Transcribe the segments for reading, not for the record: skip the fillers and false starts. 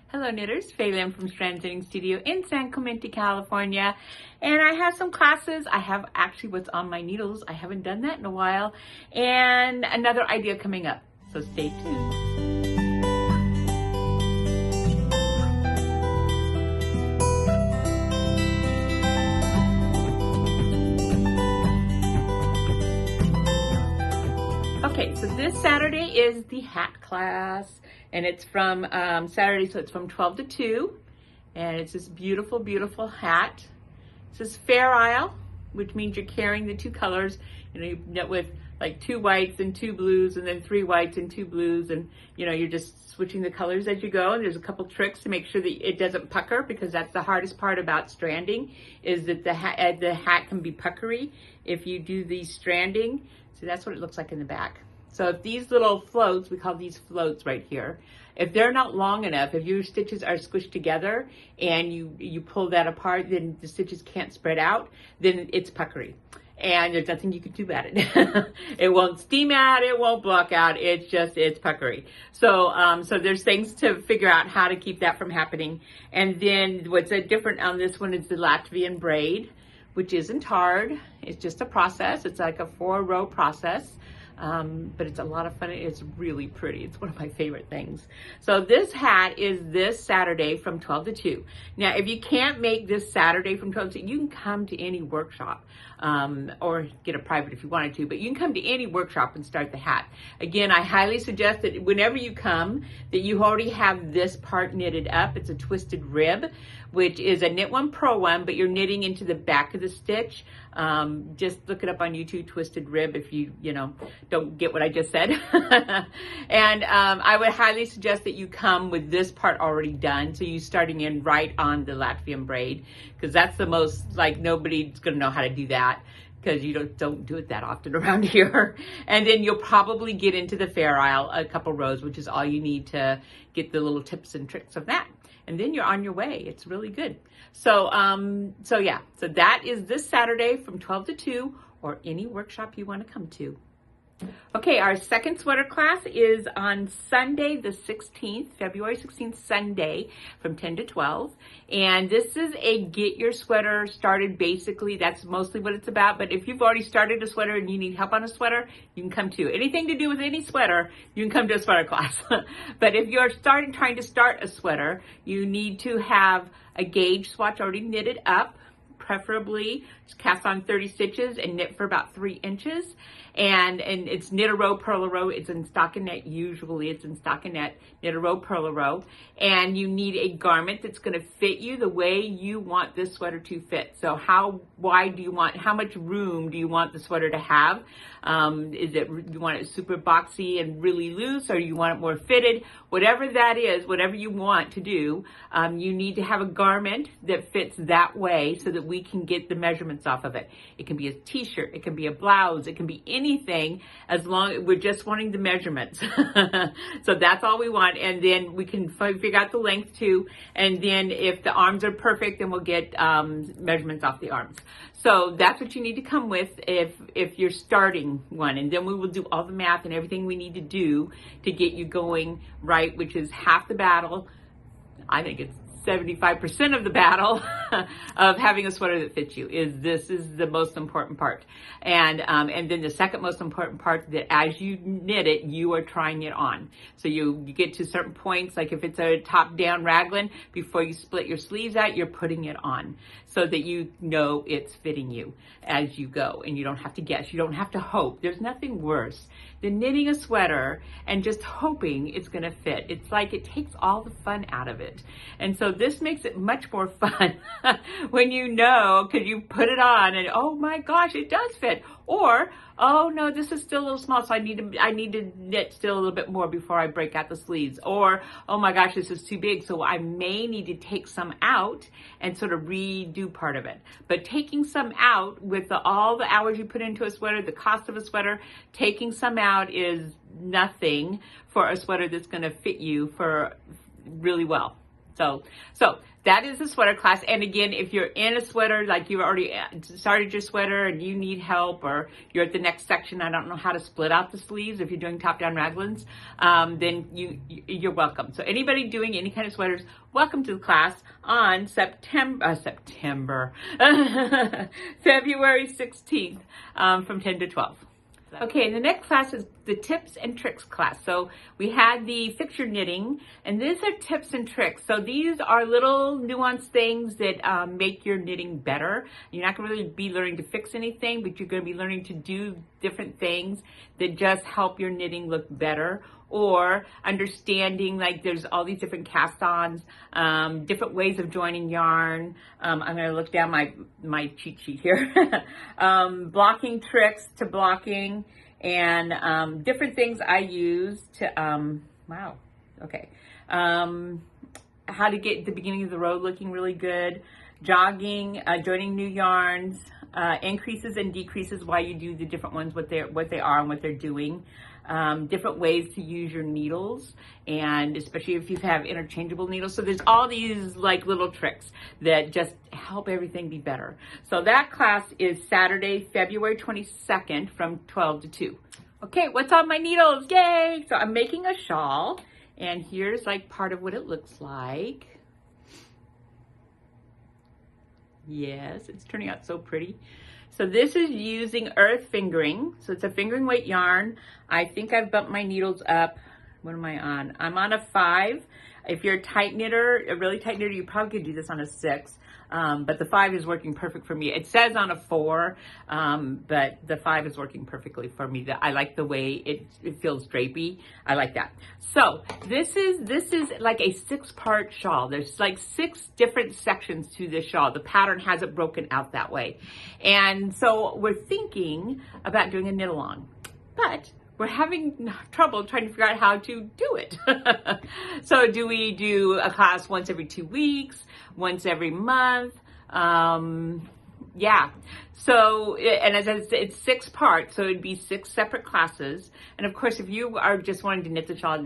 Hello knitters, Faylin from Strands Knitting Studio in San Clemente, California. And I have some classes. I have actually what's on my needles. I haven't done that in a while. And another idea coming up. So stay tuned. Okay, so this Saturday is the hat class, and it's from Saturday, so it's from 12 to 2, and it's this beautiful, beautiful hat. It says Fair Isle, which means you're carrying the two colors. You know, you knit with like 2 whites and 2 blues, and then 3 whites and 2 blues, and you know, you're just switching the colors as you go. And there's a couple tricks to make sure that it doesn't pucker, because that's the hardest part about stranding, is that the hat can be puckery if you do the stranding. So that's what it looks like in the back. So if these little floats, we call these floats right here, if they're not long enough, if your stitches are squished together and you pull that apart, then the stitches can't spread out, then it's puckery. And there's nothing you can do about it. It won't steam out, it won't block out, it's puckery. So so there's things to figure out how to keep that from happening. And then what's different on this one is the Latvian braid, which isn't hard. It's just a process. It's like a 4-row process. But it's a lot of fun. It's really pretty. It's one of my favorite things. So this hat is this Saturday from 12 to 2. Now, if you can't make this Saturday from 12 to 2, you can come to any workshop, or get a private if you wanted to, but you can come to any workshop and start the hat. Again, I highly suggest that whenever you come, that you already have this part knitted up. It's a twisted rib, which is a knit one, purl one, but you're knitting into the back of the stitch. Just look it up on YouTube, twisted rib, if you don't get what I just said. And I would highly suggest that you come with this part already done, so you're starting in right on the Latvian braid, because that's the most, like, nobody's gonna know how to do that, because you don't do it that often around here. And then you'll probably get into the Fair Isle a couple rows, which is all you need to get the little tips and tricks of that. And then you're on your way. It's really good. So, so yeah, so that is this Saturday from 12 to 2, or any workshop you want to come to. Okay, our second sweater class is on Sunday the 16th, February 16th, Sunday from 10 to 12. And this is a get your sweater started, basically. That's mostly what it's about. But if you've already started a sweater and you need help on a sweater, you can come too. Anything to do with any sweater, you can come to a sweater class. But if you're trying to start a sweater, you need to have a gauge swatch already knitted up. Preferably cast on 30 stitches and knit for about 3 inches. And it's knit a row, purl a row. It's in stockinette. Usually it's in stockinette. Knit a row, purl a row. And you need a garment that's going to fit you the way you want this sweater to fit. So how wide do you want, how much room do you want the sweater to have? You want it super boxy and really loose, or you want it more fitted? Whatever that is, whatever you want to do, you need to have a garment that fits that way, so that we can get the measurements off of it. It can be a t-shirt, it can be a blouse, it can be anything, as long as we're just wanting the measurements. So that's all we want. And then we can figure out the length too. And then if the arms are perfect, then we'll get measurements off the arms. So that's what you need to come with if you're starting one. And then we will do all the math and everything we need to do to get you going right, which is half the battle. I think it's 75% of the battle of having a sweater that fits you. This is the most important part. And then the second most important part, that as you knit it, you are trying it on. So you get to certain points, like if it's a top down raglan, before you split your sleeves out, you're putting it on, so that you know it's fitting you as you go, and you don't have to guess, you don't have to hope. There's nothing worse than knitting a sweater and just hoping it's gonna fit. It's like, it takes all the fun out of it. And so this makes it much more fun when you know, because you put it on and, oh my gosh, it does fit. Or, oh no, this is still a little small, so I need to knit still a little bit more before I break out the sleeves. Or, oh my gosh, this is too big, so I may need to take some out and sort of redo part of it. But taking some out, with all the hours you put into a sweater, the cost of a sweater, taking some out is nothing for a sweater that's going to fit you for really well. So that is a sweater class. And again, if you're in a sweater, like you already started your sweater and you need help, or you're at the next section, I don't know how to split out the sleeves if you're doing top-down raglans, then you're welcome. So anybody doing any kind of sweaters, welcome to the class on February 16th from 10 to 12. Okay, the next class is the tips and tricks class. So we had the fixture knitting, and these are tips and tricks. So these are little nuanced things that make your knitting better. You're not going to really be learning to fix anything, but you're going to be learning to do different things that just help your knitting look better, or understanding, like, there's all these different cast-ons, different ways of joining yarn. I'm going to look down my cheat sheet here. Blocking tricks to blocking, and different things I use to, how to get the beginning of the row looking really good, jogging, joining new yarns, increases and decreases, why you do the different ones, what they are and what they're doing. Different ways to use your needles, and especially if you have interchangeable needles. So there's all these like little tricks that just help everything be better. So that class is Saturday, February 22nd from 12 to 2. Okay, what's on my needles? Yay! So I'm making a shawl, and here's like part of what it looks like. Yes, it's turning out so pretty. So this is using earth fingering. So it's a fingering weight yarn. I think I've bumped my needles up. What am I on? I'm on a 5. If you're a tight knitter, a really tight knitter, you probably could do this on a 6. But the 5 is working perfect for me. It says on a 4, but the 5 is working perfectly for me. I like the way it feels drapey. I like that. So this is like a 6-part shawl. There's like 6 different sections to this shawl. The pattern has it broken out that way. And so we're thinking about doing a knit along, but we're having trouble trying to figure out how to do it. So do we do a class once every 2 weeks, once every month? Yeah. So, and as I said, it's 6 parts, so it'd be 6 separate classes. And of course, if you are just wanting to knit the shawl,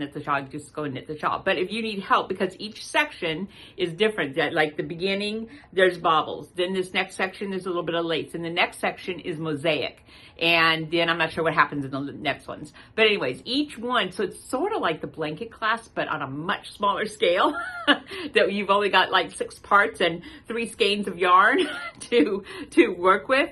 just go and knit the shawl. But if you need help, because each section is different, like the beginning, there's bobbles. Then this next section, there's a little bit of lace. And the next section is mosaic. And then I'm not sure what happens in the next ones. But anyways, each one, so it's sort of like the blanket class, but on a much smaller scale, that you've only got like 6 parts and 3 skeins of yarn to work with.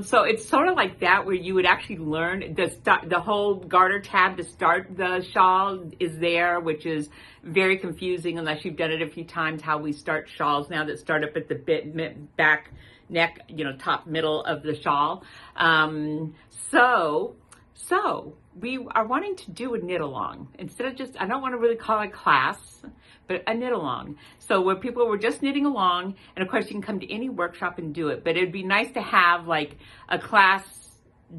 So it's sort of like that, where you would actually learn the whole garter tab to start the shawl is there, which is very confusing unless you've done it a few times, how we start shawls now that start up at the back neck, top middle of the shawl. So we are wanting to do a knit along instead of I don't want to really call it class, but a knit along. So where people were just knitting along, and of course you can come to any workshop and do it, but it'd be nice to have like a class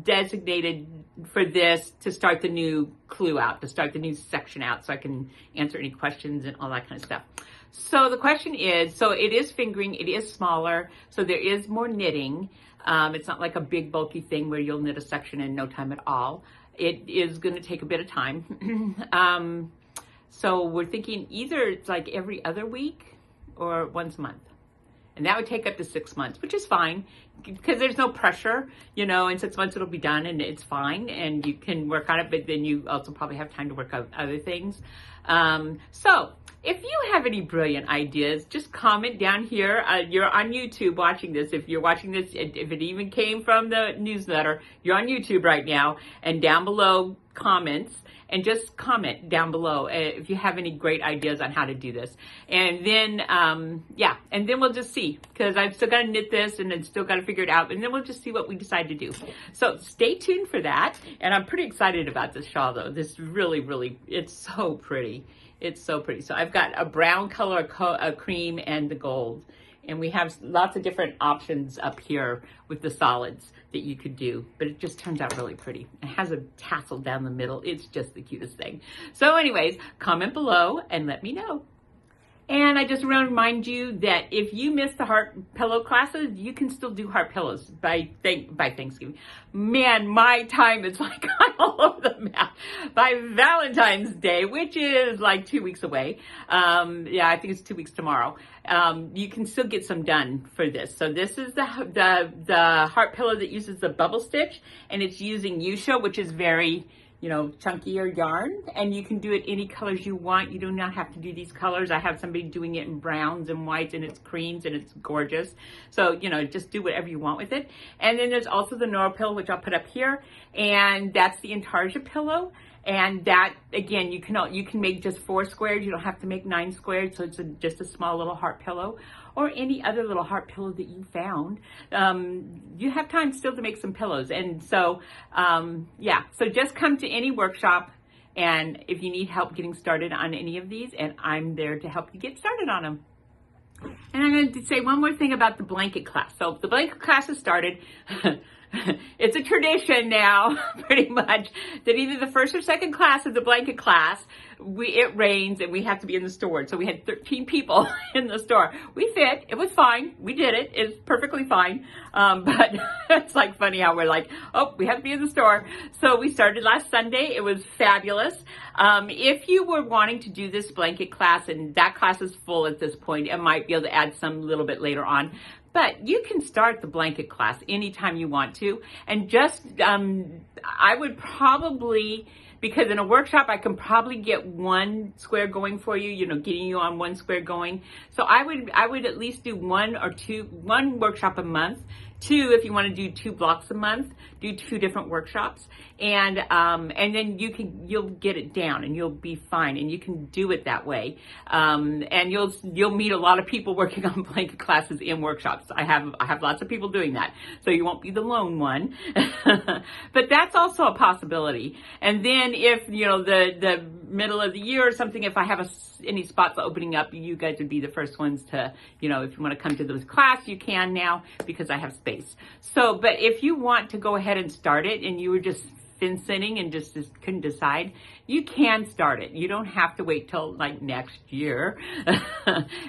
designated for this to start the new clue out, to start the new section out, so I can answer any questions and all that kind of stuff. So the question is, so it is fingering, it is smaller, so there is more knitting. It's not like a big bulky thing where you'll knit a section in no time at all. It is going to take a bit of time. So we're thinking either it's like every other week or once a month. And that would take up to 6 months, which is fine because there's no pressure, in 6 months it'll be done and it's fine and you can work on it, but then you also probably have time to work on other things. So if you have any brilliant ideas, just comment down here. You're on YouTube watching this. If you're watching this, if it even came from the newsletter, you're on YouTube right now, and down below comments, and just comment down below if you have any great ideas on how to do this. And then, and then we'll just see, because I've still got to knit this and then still got to figure it out, and then we'll just see what we decide to do. So stay tuned for that. And I'm pretty excited about this shawl though. This really, it's so pretty. It's so pretty. So I've got a brown color, a cream, and the gold. And we have lots of different options up here with the solids that you could do, but it just turns out really pretty. It has a tassel down the middle. It's just the cutest thing. So anyways, comment below and let me know. And I just want to remind you that if you missed the heart pillow classes, you can still do heart pillows by Thanksgiving. Man, my time is like I'm all over the map. By Valentine's Day, which is like 2 weeks away. Yeah, I think it's 2 weeks tomorrow. You can still get some done for this. So this is the heart pillow that uses the bubble stitch, and it's using Yusha, which is very, you know, chunkier yarn, and you can do it any colors you want. You do not have to do these colors. I have somebody doing it in browns and whites, and it's creams, and it's gorgeous. So, you know, just do whatever you want with it. And then there's also the Nora pillow, which I'll put up here, and that's the Intarsia pillow. And that, again, you can make just 4 squares. You don't have to make 9 squares, so it's just a small little heart pillow, or any other little heart pillow that you found. You have time still to make some pillows. And so, yeah, so just come to any workshop, and if you need help getting started on any of these, and I'm there to help you get started on them. And I'm going to say one more thing about the blanket class. So the blanket class has started. It's a tradition now, pretty much, that either the first or second class of the blanket class, it rains and we have to be in the store. So we had 13 people in the store. We fit. It was fine. We did it. It's perfectly fine. But it's like funny how we're like, oh, we have to be in the store. So we started last Sunday. It was fabulous. If you were wanting to do this blanket class, and that class is full at this point, I might be able to add some little bit later on. But you can start the blanket class anytime you want to. And just, I would probably, because in a workshop, I can probably get 1 square going for you, you know, getting you on 1 square going. So I would at least do 1 workshop a month. 2, if you want to do 2 blocks a month, do 2 different workshops, and then you'll get it down, and you'll be fine, and you can do it that way, and you'll meet a lot of people working on blanket classes in workshops. I have lots of people doing that, so you won't be the lone one. But that's also a possibility. And then if, you know, the middle of the year or something, if I have any spots opening up, you guys would be the first ones to, you know, if you want to come to this class, you can now, because I have space. So, but if you want to go ahead and start it, and you were just sitting and just couldn't decide, you can start it. You don't have to wait till like next year.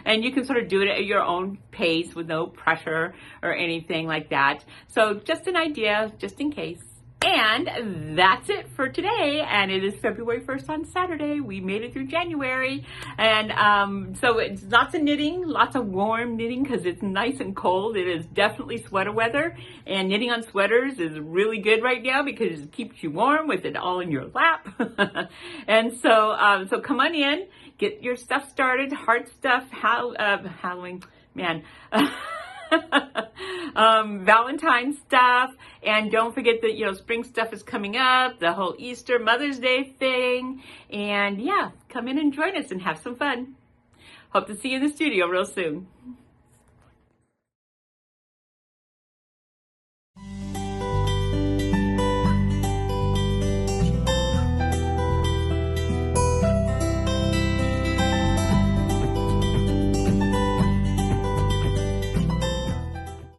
And you can sort of do it at your own pace with no pressure or anything like that. So just an idea, just in case. And that's it for today. And it is February 1st on Saturday. We made it through January. And so it's lots of knitting, lots of warm knitting, because it's nice and cold. It is definitely sweater weather. And knitting on sweaters is really good right now because it keeps you warm with it all in your lap. And so come on in, get your stuff started, heart stuff, Halloween, man. Valentine's stuff, and don't forget that, you know, spring stuff is coming up, the whole Easter, Mother's Day thing, and yeah, come in and join us and have some fun. Hope to see you in the studio real soon.